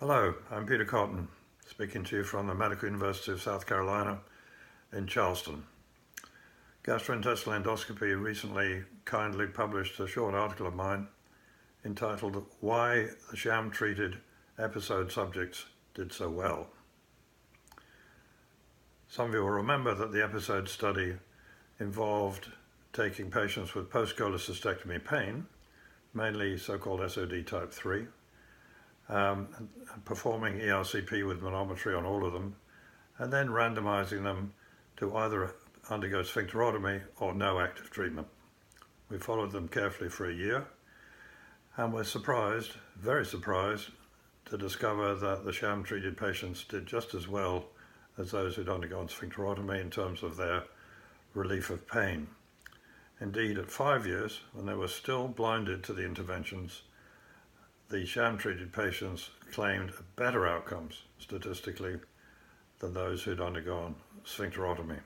Hello, I'm Peter Cotton, speaking to you from the Medical University of South Carolina in Charleston. Gastrointestinal Endoscopy recently kindly published a short article of mine entitled Why the Sham-treated episode subjects did so well. Some of you will remember that the episode study involved taking patients with post-cholecystectomy pain, mainly so-called SOD type 3, performing ERCP with manometry on all of them, and then randomizing them to either undergo sphincterotomy or no active treatment. We followed them carefully for a year, and were surprised, very surprised, to discover that the sham-treated patients did just as well as those who'd undergone sphincterotomy in terms of their relief of pain. Indeed, at 5 years, when they were still blinded to the interventions, the sham-treated patients claimed better outcomes statistically than those who'd undergone sphincterotomy.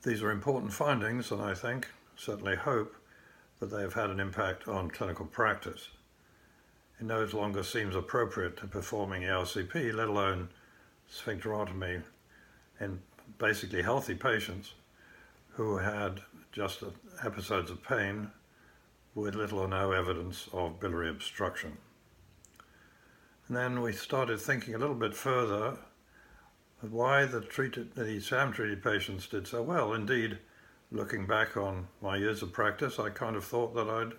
These are important findings, and I think, certainly hope, that they have had an impact on clinical practice. It no longer seems appropriate to performing ERCP, let alone sphincterotomy, in basically healthy patients who had just episodes of pain with little or no evidence of biliary obstruction. And then we started thinking a little bit further why the sham-treated patients did so well. Indeed, looking back on my years of practice, I kind of thought that I'd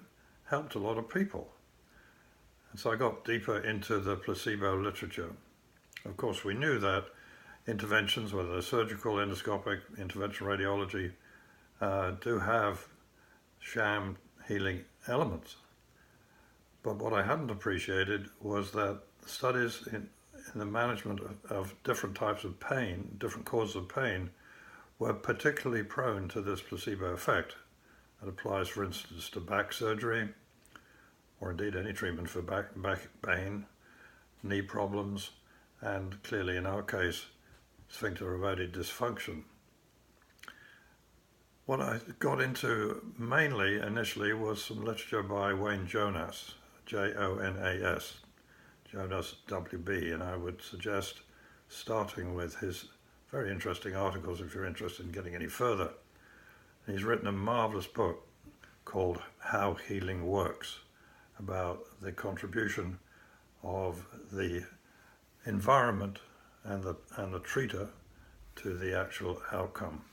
helped a lot of people. And so I got deeper into the placebo literature. Of course, we knew that interventions, whether they're surgical, endoscopic, interventional radiology, do have sham healing elements. But what I hadn't appreciated was that studies in the management of different types of pain, different causes of pain, were particularly prone to this placebo effect. That applies, for instance, to back surgery, or indeed any treatment for back pain, knee problems, and clearly in our case, sphincter-related dysfunction. What I got into mainly initially was some literature by Wayne Jonas, Jonas, Jonas WB, and I would suggest starting with his very interesting articles if you're interested in getting any further. He's written a marvelous book called How Healing Works, about the contribution of the environment and the treater to the actual outcome.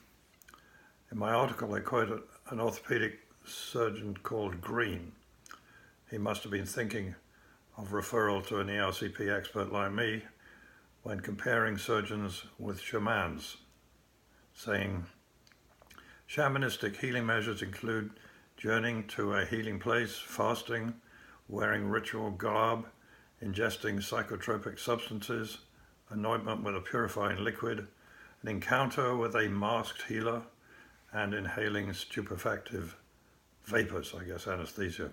In my article, I quoted an orthopedic surgeon called Green. He must have been thinking of referral to an ERCP expert like me when comparing surgeons with shamans, saying, shamanistic healing measures include journeying to a healing place, fasting, wearing ritual garb, ingesting psychotropic substances, anointment with a purifying liquid, an encounter with a masked healer, and inhaling stupefactive vapors, anesthesia.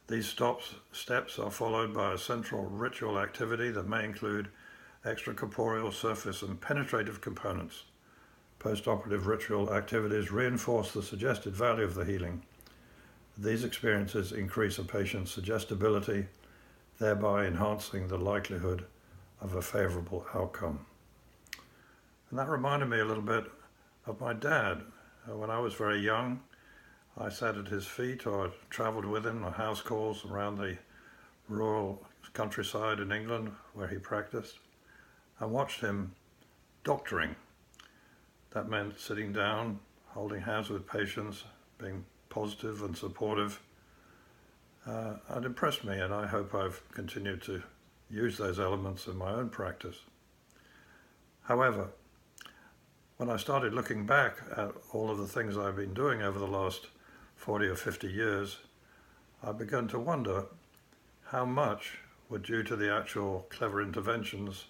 These steps are followed by a central ritual activity that may include extracorporeal, surface, and penetrative components. Post-operative ritual activities reinforce the suggested value of the healing. These experiences increase a patient's suggestibility, thereby enhancing the likelihood of a favorable outcome. And that reminded me a little bit of my dad. When I was very young, I sat at his feet or traveled with him on house calls around the rural countryside in England where he practiced. I watched him doctoring. That meant sitting down, holding hands with patients, being positive and supportive. It impressed me, and I hope I've continued to use those elements in my own practice. However, when I started looking back at all of the things I've been doing over the last 40 or 50 years, I began to wonder how much were due to the actual clever interventions,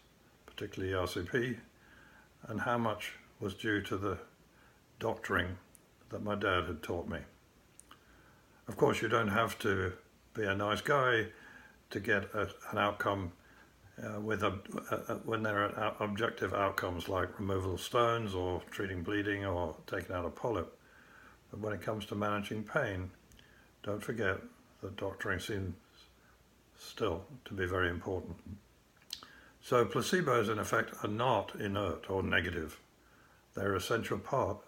particularly ERCP, and how much was due to the doctoring that my dad had taught me. Of course, you don't have to be a nice guy to get an outcome when there are objective outcomes like removal of stones or treating bleeding or taking out a polyp. But when it comes to managing pain, don't forget that doctoring seems still to be very important. So placebos in effect are not inert or negative. They're an essential part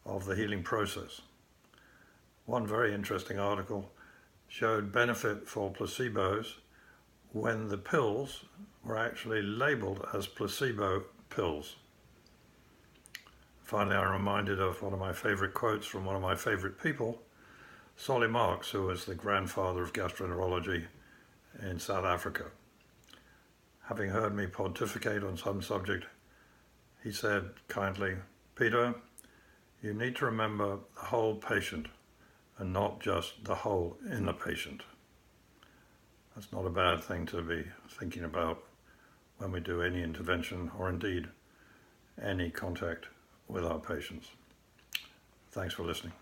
of the healing process. One very interesting article showed benefit for placebos when the pills were actually labeled as placebo pills. Finally, I'm reminded of one of my favorite quotes from one of my favorite people, Solly Marx, who was the grandfather of gastroenterology in South Africa. Having heard me pontificate on some subject, he said kindly, "Peter, you need to remember the whole patient and not just the hole in the patient." That's not a bad thing to be thinking about when we do any intervention or indeed any contact with our patients. Thanks for listening.